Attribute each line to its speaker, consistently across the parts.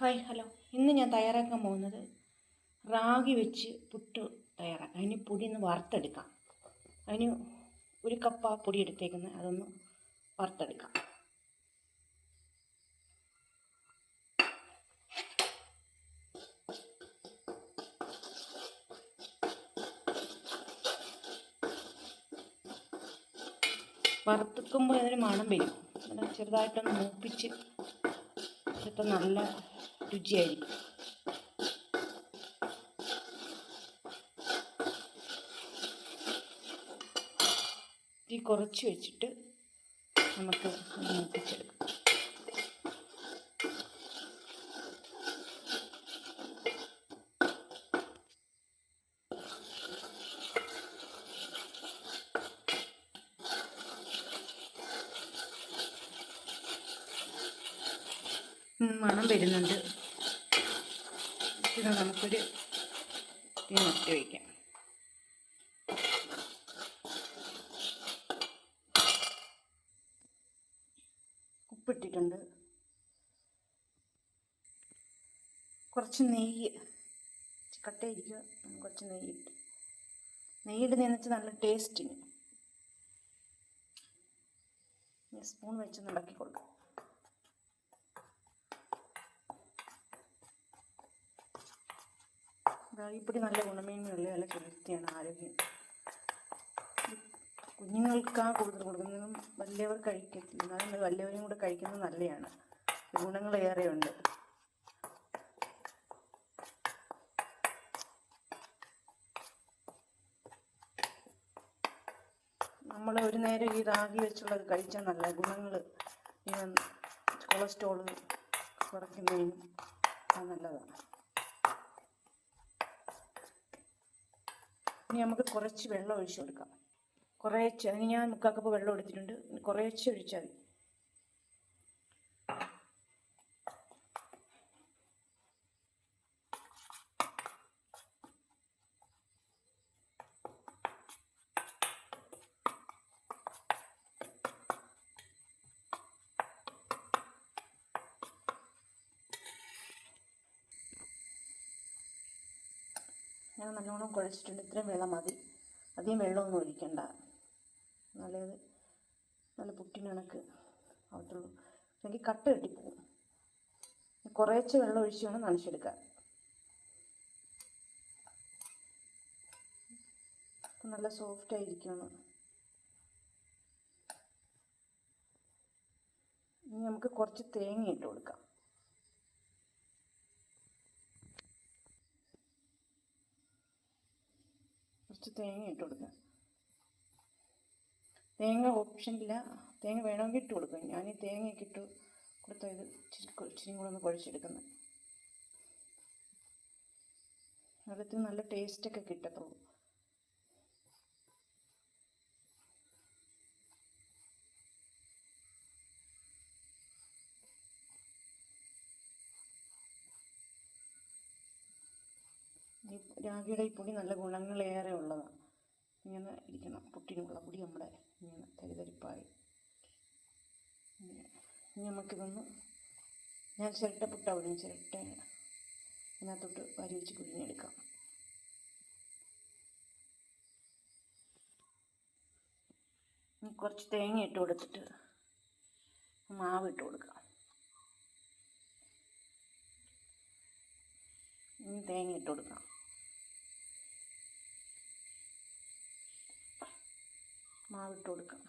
Speaker 1: Hi hello. ഇന്ന് ഞാൻ തയ്യാറാക്കാൻ പോകുന്നത് റാഗി വെച്ച് പുട്ട് തയ്യാറാക്കാം. അതിന് പൊടി ഒന്ന് വറുത്തെടുക്കാം. അതിന് ഒരു കപ്പ് ആ പൊടി എടുത്തേക്കുന്നത്, അതൊന്ന് വറുത്തെടുക്കാം. വറുത്തുക്കുമ്പോൾ അതിന് മണം വരും. അത് ചെറുതായിട്ടൊന്ന് മൂപ്പിച്ച് ഇപ്പം നല്ല രുചിയായിരിക്കും. തീ കുറച്ച് വെച്ചിട്ട് നമുക്ക് മൂപ്പിച്ചെടുക്കാം. മണം വരുന്നുണ്ട്. ഇത് നമുക്കൊരു തീ നിർത്തി വയ്ക്കാം. ഉപ്പിട്ടിട്ടുണ്ട്. കുറച്ച് നെയ്യ് കട്ടയിരിക്കുക. കുറച്ച് നെയ്യിട്ട് നെയ്യിടുന്നതെന്ന് വെച്ചാൽ നല്ല ടേസ്റ്റിന്. സ്പൂൺ വെച്ച് ഇളക്കി കൊടുക്കാം. റാഗിപ്പൊടി നല്ല ഗുണമേന്മയുള്ള നല്ല ഹെൽത്തിയാണ്, ആരോഗ്യം. കുഞ്ഞുങ്ങൾക്കാണ് കൂടുതൽ കൊടുക്കുന്നതും വലിയവർ കഴിക്കത്തില്ല. എന്നാലും വലിയവരും കൂടെ കഴിക്കുന്നത് നല്ലതാണ്. ഗുണങ്ങളേറെയുണ്ട്. നമ്മൾ ഒരു നേരം ഈ റാഗി വെച്ചുള്ളത് കഴിച്ചാൽ നല്ല ഗുണങ്ങൾ. കൊളസ്ട്രോള് കുറയ്ക്കുന്നതിനും നല്ലതാണ്. ഇനി നമുക്ക് കുറച്ച് വെള്ളം ഒഴിച്ചു കൊടുക്കാം. കുറേശ്ശെ. അതിന് ഞാൻ 3/4 കപ്പ് വെള്ളം എടുത്തിട്ടുണ്ട്. കുറേശ്ശെ ഒഴിച്ചാൽ മതി. ഞാൻ നല്ലോണം കുഴച്ചിട്ടുണ്ട്. ഇത്രയും വെള്ളം മതി. അധികം വെള്ളമൊന്നും ഒഴിക്കണ്ട. നല്ല പുട്ടിനണക്ക് ആവത്തുള്ളൂ. അല്ലെങ്കിൽ കട്ട കെട്ടിപ്പോവും. കുറേശ്ശെ വെള്ളം ഒഴിച്ച് വേണം നനച്ചെടുക്കാൻ. നല്ല സോഫ്റ്റ് ആയിരിക്കണം. ഇനി നമുക്ക് കുറച്ച് തേങ്ങ ഇട്ട് കൊടുക്കാം. കുറച്ച് തേങ്ങ ഇട്ട് കൊടുക്കാം. തേങ്ങ ഓപ്ഷനില്ല. തേങ്ങ വേണമെങ്കിൽ ഇട്ട് കൊടുക്കാം. ഞാൻ ഈ തേങ്ങയൊക്കെ ഇട്ട് കൊടുത്ത ഇത് ഇച്ചിരി കൂടെ ഒന്ന് കുഴച്ചെടുക്കുന്നത്. വെള്ളത്തിന് നല്ല ടേസ്റ്റൊക്കെ കിട്ടത്തുള്ളൂ. ഈ രാഗിയുടെ ഈ പൊടി നല്ല ഗുണങ്ങളേറെ ഉള്ളതാണ്. ഇങ്ങനെ ഇരിക്കണം. പുട്ടിനുള്ള പൊടി നമ്മുടെ ഇങ്ങനെ തരിതരിപ്പായി. ഇനി നമുക്കിതൊന്ന്, ഞാൻ ചിരട്ട പുട്ടാവിടും. ചിരട്ട അതിനകത്തോട്ട് വാരി വെച്ച് കുഴിഞ്ഞെടുക്കാം. ഇനി കുറച്ച് തേങ്ങ ഇട്ട് കൊടുത്തിട്ട് മാവ് ഇട്ട് കൊടുക്കാം. ഇനി തേങ്ങ ഇട്ട് കൊടുക്കാം. മാവിട്ട് കൊടുക്കാം.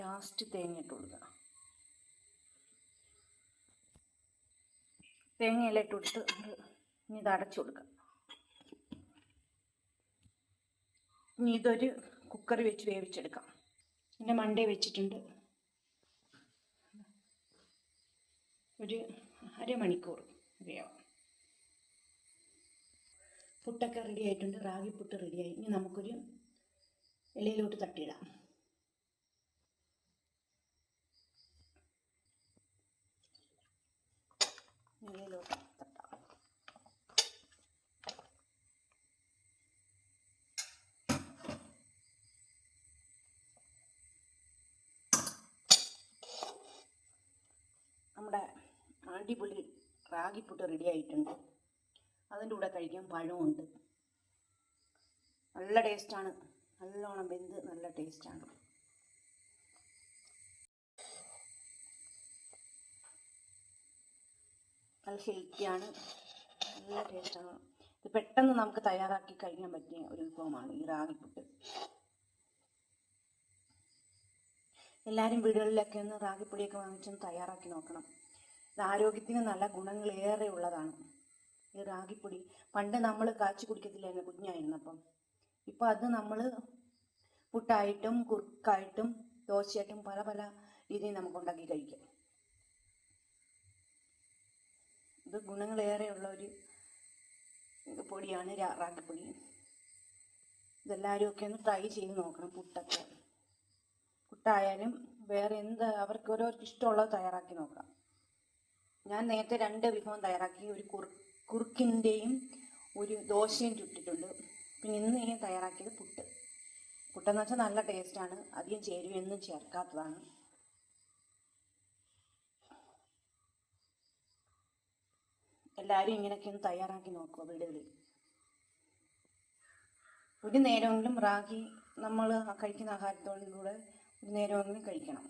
Speaker 1: ലാസ്റ്റ് തേങ്ങ ഇട്ട് കൊടുക്കാം. തേങ്ങയെല്ലാം ഇട്ട് കൊടുത്ത് ഇനി ഇത് അടച്ചു കൊടുക്കാം. ഇനി ഇതൊരു കുക്കറി വെച്ച് വേവിച്ചെടുക്കാം. പിന്നെ മണ്ടേ വെച്ചിട്ടുണ്ട്. ഒരു അരമണിക്കൂർ വേവാം. പുട്ടൊക്കെ റെഡി ആയിട്ടുണ്ട്. റാഗി പുട്ട് റെഡിയായി. ഇനി നമുക്കൊരു ഇലയിലോട്ട് തട്ടിയിടാം. ഇലയിലോട്ട് തട്ടാം. നമ്മുടെ അടിപൊളി റാഗിപ്പുട്ട് റെഡി ആയിട്ടുണ്ട്. അതിൻ്റെ കൂടെ കഴിക്കാൻ പഴമുണ്ട്. നല്ല ടേസ്റ്റാണ്, നല്ലോണം വെന്ത് നല്ല ടേസ്റ്റാണ്. നല്ല ഹെൽത്തിയാണ്, നല്ല ടേസ്റ്റാണ്. ഇത് പെട്ടെന്ന് നമുക്ക് തയ്യാറാക്കി കഴിക്കാൻ പറ്റിയ ഒരു വിഭവമാണ് ഈ റാഗിപ്പുട്ട്. എല്ലാവരും വീടുകളിലൊക്കെ ഒന്ന് റാഗിപ്പൊടിയൊക്കെ വാങ്ങിച്ചൊന്ന് തയ്യാറാക്കി നോക്കണം. ഇത് ആരോഗ്യത്തിന് നല്ല ഗുണങ്ങളേറെ ഉള്ളതാണ് ഈ റാഗിപ്പൊടി. പണ്ട് നമ്മൾ കാച്ചി കുടിക്കത്തില്ലായിരുന്നു കുഞ്ഞായിരുന്നപ്പം. ഇപ്പം അത് നമ്മൾ പുട്ടായിട്ടും കുറുക്കായിട്ടും ദോശയായിട്ടും പല പല രീതിയിൽ നമുക്ക് ഉണ്ടാക്കി കഴിക്കാം. ഇത് ഗുണങ്ങളേറെയുള്ള ഒരു പൊടിയാണ് റാഗിപ്പൊടി. ഇതെല്ലാവരും ഒക്കെ ഒന്ന് ട്രൈ ചെയ്ത് നോക്കണം. പുട്ടായാലും വേറെ എന്ത് അവർക്ക് ഓരോർക്ക് ഇഷ്ടമുള്ളത് തയ്യാറാക്കി നോക്കാം. ഞാൻ നേരത്തെ 2 വിഭവം തയ്യാറാക്കി. ഒരു കുറുക്കിൻ്റെയും ഒരു ദോശയും ചുട്ടിട്ടുണ്ട്. പിന്നെ ഇന്ന് ഞാൻ തയ്യാറാക്കിയത് പുട്ടെന്ന് വെച്ചാൽ നല്ല ടേസ്റ്റാണ്, അധികം ചേരുവയൊന്നും ചേർക്കാത്തതാണ്. എല്ലാവരും ഇങ്ങനെയൊക്കെ ഒന്ന് തയ്യാറാക്കി നോക്കുക വീടുകളിൽ. ഒരു നേരമെങ്കിലും റാഗി നമ്മൾ കഴിക്കുന്ന ആഹാരത്തോടുകൂടെ ഒരു നേരമെങ്കിലും കഴിക്കണം.